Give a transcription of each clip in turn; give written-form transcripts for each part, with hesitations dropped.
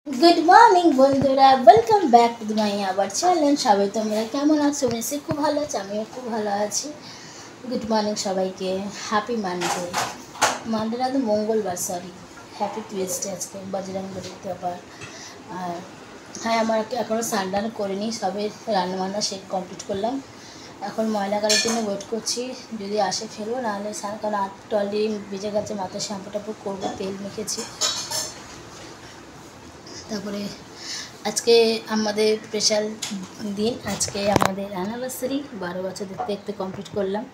Good morning বন্ধুরা, welcome back to my আবার channel. সবাই তোমরা কেমন আছো? বেশি খুব ভালো আছি, আমিও খুব ভালো আছি। গুড মর্নিং সবাইকে, হ্যাপি মানডে। মানডেটা তো মঙ্গলবার, সরি, হ্যাপি টুয়েসডে। আজকে বজরং বলিতে আবার। আর হ্যাঁ, আমার এখনও স্নান করিনি, সবে রান্নাবান্না কমপ্লিট করলাম। এখন ময়লা গাড়ির জন্য ওয়েট করছি, যদি আসে ফেলবো, নাহলে স্নান, কারণ আটটা অলরেডি বেজে গেছে। মাথায় শ্যাম্পু ট্যাম্পু করবো, তেল মেখেছি। তারপরে আজকে আমাদের স্পেশাল দিন, আজকে আমাদের অ্যানিভার্সারি। 12 বছর দেখতে দেখতে কমপ্লিট করলাম।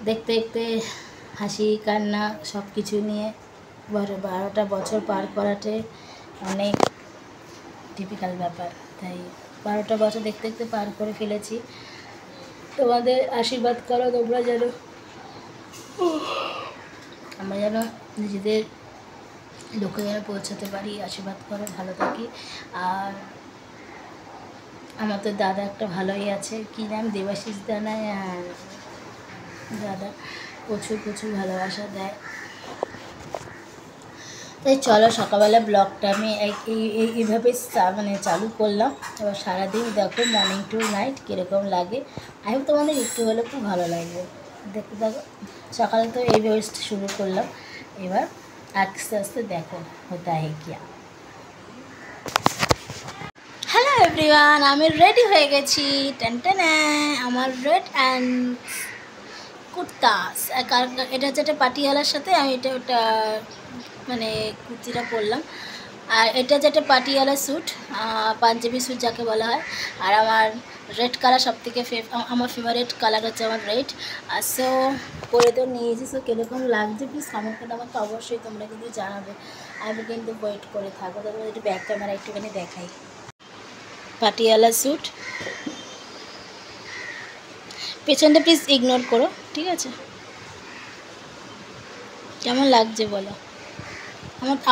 দেখতে দেখতে হাসি কান্না সব কিছু নিয়ে 12টা বছর পার করাতে অনেক টিপিক্যাল ব্যাপার। তাই 12টা বছর দেখতে দেখতে পার করে ফেলেছি। তোমাদের আশীর্বাদ করো, তোমরা যেন আমরা যেন নিজেদের লোকে যেন পৌঁছাতে পারি। আশীর্বাদ করে ভালো থাকি। আর আমার তো দাদা একটা ভালোই আছে, কী নাম, দেবাশিস দানায়। দাদা প্রচুর প্রচুর ভালোবাসা দেয়। তাই চলো, সকালবেলা ব্লগটা আমি এইভাবে মানে চালু করলাম। এবার সারাদিন দেখো, মর্নিং টু নাইট কীরকম লাগে। আমি তোমাদের একটু হলে খুব ভালো লাগবে। দেখতে দেখো, সকালে তো এইভাবে শুরু করলাম। এবার আস্তে আস্তে দেখো হতা হে কিয়া। হ্যালো এভরিওয়ান, আমি রেডি হয়ে গেছি। টেনটেনে আমার রেড অ্যান্ড কুর্তাস। কারণ এটা হচ্ছে একটা পাটিয়ালার সাথে আমি ওটা মানে কুর্তিটা পরলাম। আর এটা যেটা পাটিয়ালা স্যুট, পাঞ্জাবি স্যুট যাকে বলা হয়। আর আমার রেড কালার সবথেকে আমার ফেভারিট কালার হচ্ছে আমার রেড। আর সো পরে তো নিয়েছি। সো কীরকম লাগছে প্লিজ কমেন্ট করে আমাকে অবশ্যই তোমরা কিন্তু জানাবে। আমি কিন্তু ওয়েট করে থাকবো। তারপরে একটু ব্যাক ক্যামেরা একটুখানি দেখাই। পাটিয়ালা স্যুট, পেছনটা প্লিজ ইগনোর করো, ঠিক আছে? কেমন লাগছে বলো।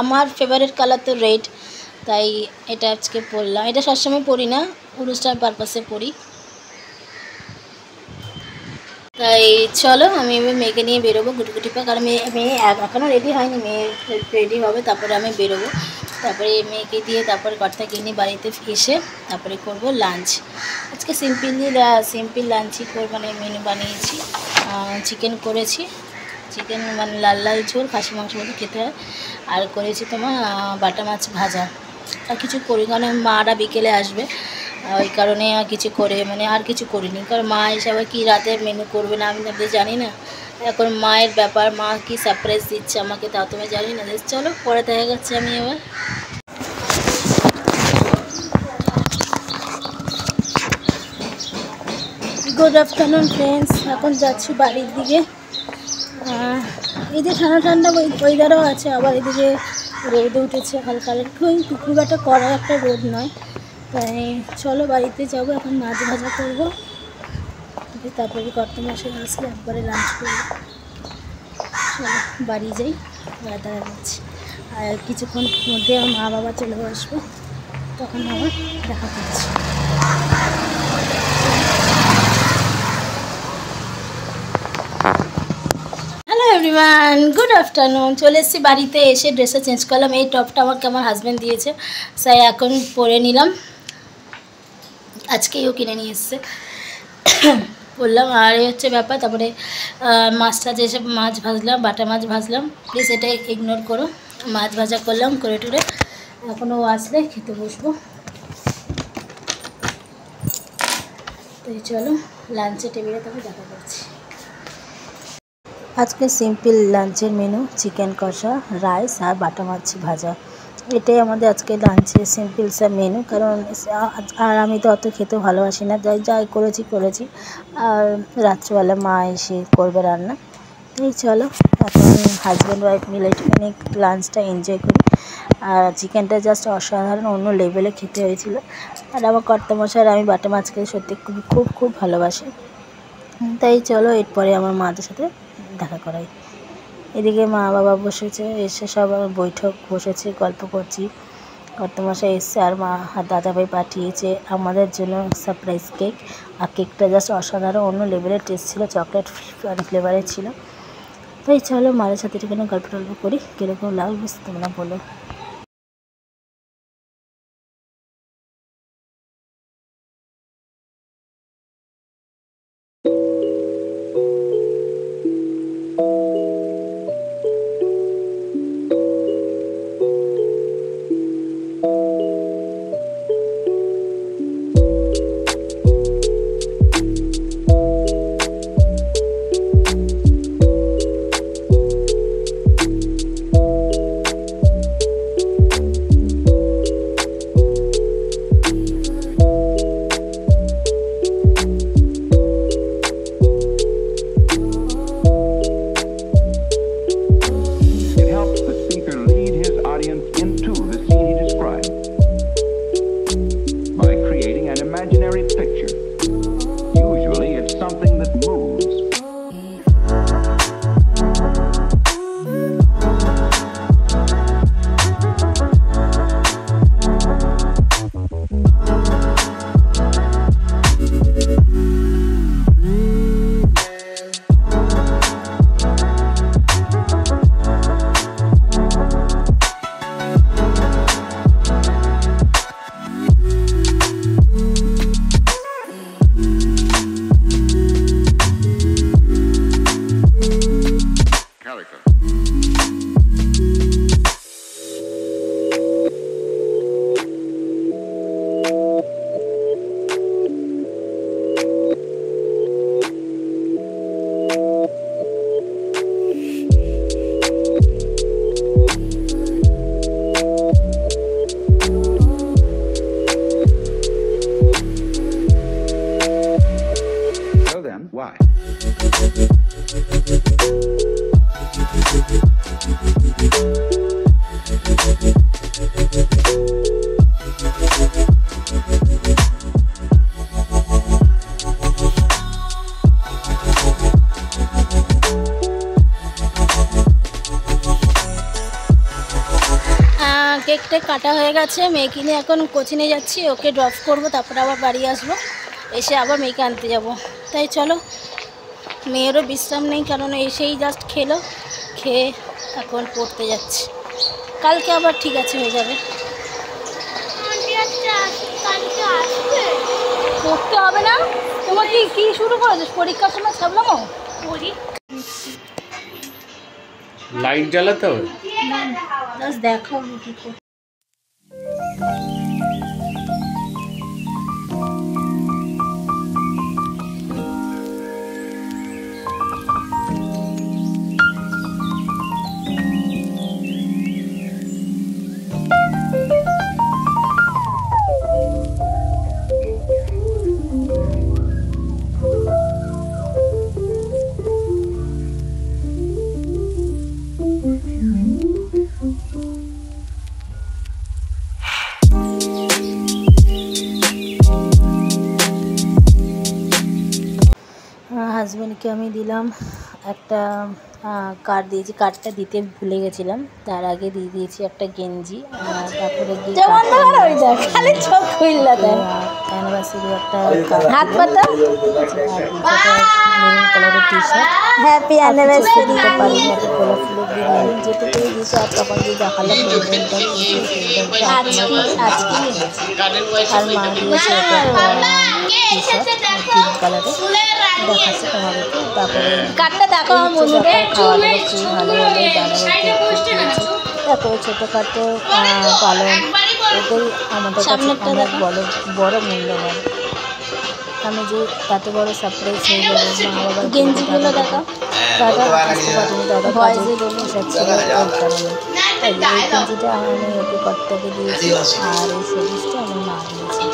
আমার ফেভারিট কালার তো রেড, তাই এটা আজকে পরলাম। এটা সবসময় পরি না, অনুষ্ঠান পারপাসে পরি। তাই চলো, আমি এবার মেয়েকে নিয়ে বেরোবো গুটগুটি পা। কারণ মেয়ে এখনও রেডি হয়নি, মেয়ে রেডি হবে, তারপরে আমি বেরোবো। তারপরে মেয়েকে দিয়ে তারপরে কর্তাকে নিয়ে বাড়িতে এসে তারপরে করব লাঞ্চ। আজকে সিম্পল লাঞ্চই মানে মেনু বানিয়েছি। চিকেন করেছি, চিকেন মানে লাল লাল ঝোল, খাসি মাংস মতো খেতে হয়। আর করেছি তোমার বাটা মাছ ভাজা। আর কিছু করি, কারণ মারা বিকেলে আসবে, ওই কারণে আর কিছু করে মানে আর কিছু করিনি। কারণ মা এসে আবার কী রাতে মেনু করবে না আমি তাদের জানি না। এখন মায়ের ব্যাপার, মা কি সারপ্রাইজ দিচ্ছে আমাকে তা তুমি জানি না। চলো পরে দেখা যাচ্ছে। আমি এবার গুড আফটারনুন ফ্রেন্ডস, এখন যাচ্ছি বাড়ির দিকে। এদিকে ঠান্ডা ঠান্ডা ওয়েদারও আছে, আবার এদিকে রোদ উঠেছে হালকা হালকা, খুব একটা কড়া একটা রোদ নয়। তাই চলো বাড়িতে যাবো। এখন মাছ ভাজা করবো, তারপরে কর্তমাসে আসলে একবারে লাঞ্চ করবো। চলো বাড়ি যাই, দেখা যাচ্ছে। আর কিছুক্ষণ মধ্যে আমার মা বাবা চলে আসবে, তখন আবার দেখা করছি। Hello everyone, good afternoon. চলে এসেছি বাড়িতে, এসে ড্রেসটা চেঞ্জ করলাম। এই টপটা আমাকে আমার হাজব্যান্ড দিয়েছে, তাই এখন পরে নিলাম। আজকেই ও কিনে নিয়ে এসছে, বললাম। আর এই হচ্ছে ব্যাপার। তারপরে মাছটা যেসব মাছ ভাজলাম, বাটা মাছ ভাজলাম, প্লিজ এটা ইগনোর করো। মাছ ভাজা করলাম করে টুরে, এখনও আসলে খেতে বসবো। তো চলো লাঞ্চের টেবিলে তবে দেখা করছি। আজকে সিম্পল লাঞ্চের মেনু চিকেন কষা, রাইস আর বাটা মাছ ভাজা। এটাই আমাদের আজকে লাঞ্চের সিম্পল সব মেনু। কারণ আর আমি তো অত খেতে ভালোবাসি না, যাই করেছি। আর রাত্রিবেলা মা এসে করবে রান্না। এই চলো এখন হাজব্যান্ড ওয়াইফ মিলে একটুখানি লাঞ্চটা এনজয় করি। আর চিকেনটা জাস্ট অসাধারণ, অন্য লেভেলে খেতে হয়েছিল। আর আমার কর্তামশাই আর আমি বাটা মাছ খেতে সত্যি খুব খুব ভালোবাসি। তাই চলো এরপরে আমার মাদের সাথে দেখা করাই। এদিকে মা বাবা বসেছে, এসে সব বৈঠক বসেছে, গল্প করছি। কর্তামশাই এসছে আর মা আর দাদাভাই পাঠিয়েছে আমাদের জন্য সারপ্রাইজ কেক। আর কেকটা জাস্ট অসাধারণ, অন্য লেভেলের টেস্ট ছিল, চকলেট ফ্লেভারের ছিল। তাই চলো মায়ের সাথে একটুখানি গল্প টল্প করি, কীরকম লাগবে তোমরা বলো। কেকটা কাটা হয়ে গেছে, মেয়েকে নিয়ে এখন কোচিংয়ে যাচ্ছি, ওকে ড্রপ করবো, তারপরে আবার বাড়ি আসবো, এসে আবার মেয়েকে আনতে যাব। তাই চলো, মেয়েরও বিশ্রাম নেই, কারণ এসেই জাস্ট খেলো, খেয়ে এখন পড়তে যাচ্ছে, কালকে আবার ঠিক আছে হয়ে যাবে। পড়তে হবে না? তোমার কি শুরু করেছো? পরীক্ষার সময় ছাড়লাম লাইট জ্বালাতে হবে, জাস্ট দেখো কি করতে। হাজব্যান্ডকে আমি দিলাম একটা কার্ড দিয়েছি, কার্ডটা দিতে ভুলে গেছিলাম, তার আগে দিয়ে দিয়েছি একটা গেঞ্জি, তারপরে অ্যানিভার্সারি একটা হাত পাতা, মেরুন কালারের টি শার্ট, হ্যাপি অ্যানিভার্সারি দিতে পারি, একটা গোলাপ ফুলের বিরিয়ানি যেটুকুই দিয়েছে, আর তখন দিয়ে দেখালাম আর মা দিয়েছে একটা টি শার্ট পিঙ্ক কালারের, দেখাচ্ছে তোমাদেরকে। তারপরে কার্ডটা দেখো বন্ধুদের, খাওয়া দাওয়া খুবই ভালো হলো, তারপরে ছোটোখাটো পালন, এটাই আমাদের কাছে অনেক বড় মূল্যবান। আমি যে এত বড় সারপ্রাইজ হয়ে যাবে, মা বাবার গেঞ্জিগুলো দেখা দাদা আসতে পারিনি, দাদা ভয়েসে বসে ছিল ওই কারণে, তাই এই গেঞ্জিটা আমি ওকে কর্তাকে দিয়েছি, আর এই সবুজটা আমি মা দিয়েছি।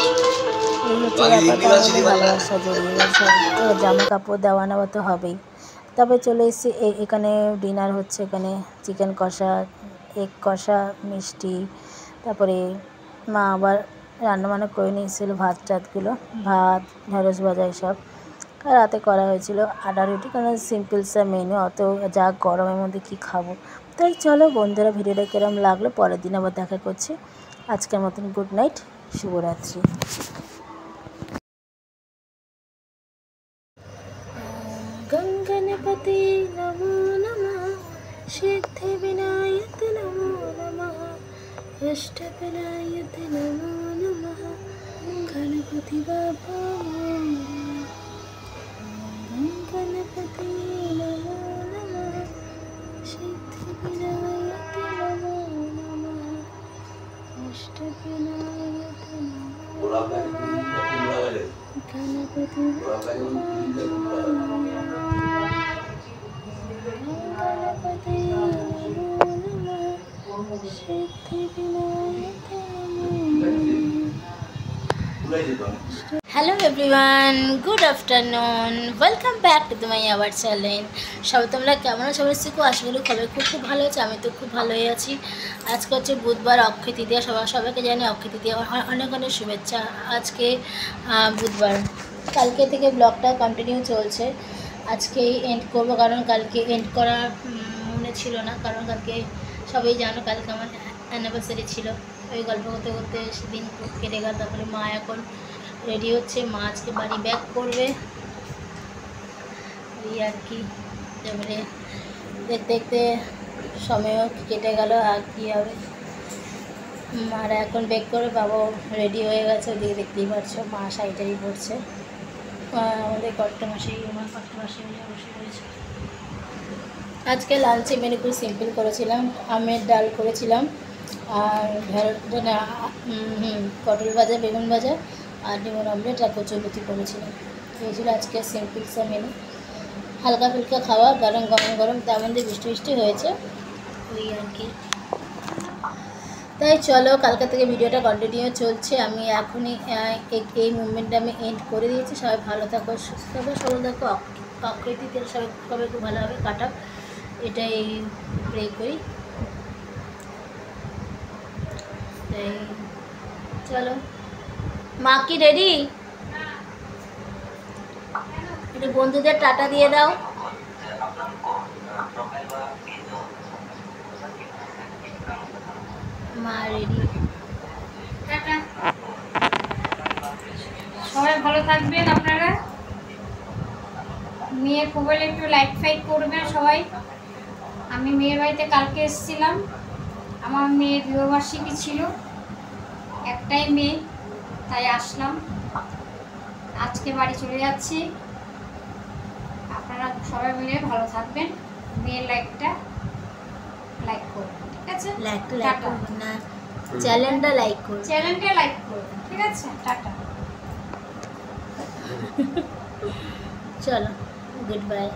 এই হচ্ছে ব্যাপারটা, ভালোবাসা জড়িয়ে গেছে, তো জামা কাপড় দেওয়া নেওয়া তো হবেই। তবে চলে এসেছি এখানে ডিনার হচ্ছে, এখানে চিকেন কষা, এগ কষা, মিষ্টি, তারপরে মা আবার রান্নাবান্না করে নিয়েছিল, ভাত ঢেঁড়স ভাজা এসব, আর রাতে করা হয়েছিল আটা রুটি, কারণ সিম্পল সা মেনু, অত যা গরমের মধ্যে কি খাবো। তাই চলো বন্ধুরা, ভিডিওটা কিরম লাগলো পরের দিন আবার দেখা করছি। আজকের মতন গুড নাইট, শুভরাত্রি। গঙ্গনপতি নমো নমঃ, সিদ্ধি বিনায়ক নমো নমঃ, অষ্ট বিনায়ক নমো নমঃ, গণপতি বাবা। गणपति नमो नमः सिद्धिविनायक नमो नमः अष्टविनायक नमो नमः गणपति गणपति नमो नमः Siddhivinayak hello everyone, good afternoon, welcome back to my our channel. সবাই তোমরা কেমন আছো? খুব আশা করি খুব ভালো আছে। আমি তো খুব ভালোই আছি। আজকে হচ্ছে বুধবার, অক্ষয় তৃতীয়া। সবাইকে জানি অক্ষয় তৃতীয়া অনেক অনেক শুভেচ্ছা। আজকে বুধবার, কালকে থেকে ব্লগটা কন্টিনিউ চলছে। আজকেই এন্ড করবো, কারণ কালকে এন্ড করা মনে ছিল না, কারণ কালকে সবাই জানো কালকে আমার অ্যানিভার্সারি ছিল। ওই গল্প করতে করতে সেদিন কেটে গেল। তারপরে মা এখন রেডি হচ্ছে, মা আজকে বাড়ি ব্যাক করবে, এই আর কি। তারপরে দেখতে দেখতে সময়ও কেটে গেল, আর কী হবে। মারা এখন ব্যাক করে, বাবাও রেডি হয়ে গেছে, ওদিকে দেখতেই পাচ্ছ মা শাড়িটারি পরছে। আমাদের কর্তমাসি, আমার কর্তমাসি বসে রয়েছে। আজকে লাঞ্চে মেনু খুব সিম্পল করেছিলাম, আমের ডাল করেছিলাম, আর পটল ভাজা, বেগুন ভাজা, আর ডিমের অমলেট আর কচুরলতি করেছিলাম। এই ছিল আজকে সিম্পল সা মেনু, হালকা ফুলকা খাওয়া, গরম গরম। তার মধ্যে বৃষ্টি হয়েছে, ওই আর কি। তাই চলো, কালকা থেকে ভিডিওটা কন্টিনিউ চলছে। আমি এখনই এই মুভমেন্টটা আমি এন্ড করে দিয়েছি। সবাই ভালো থাকো, সুস্থ থাকো, সবাই থাকো, অকৃতিতে সবাই খুব ভালোভাবে কাটাও, এটাই প্রে করি। চলো, মা কি রেডি? একটু বন্ধুদের টাটা দিয়ে দাও। মা রেডি, টাটা। সবাই ভালো থাকবেন আপনারা। মেয়ের মোবাইলে একটু লাইক ফাইক করবেন সবাই। আমি মেয়ের বাড়িতে কালকে এসেছিলাম, আমার মেয়ের বিবাহবার্ষিকী ছিল, একটাই মেয়ে, তাই আসলাম। আজকে বাড়ি চলে যাচ্ছি। আপনারা সবাই মিলে ভালো থাকবেন। মেয়ের লাইকটা লাইক করবেন, ঠিক আছে? লাইক করবেন না, চ্যানেলটা লাইক করবেন, চ্যানেলটা লাইক করবেন, ঠিক আছে? টাটা। চলো, গুড বাই।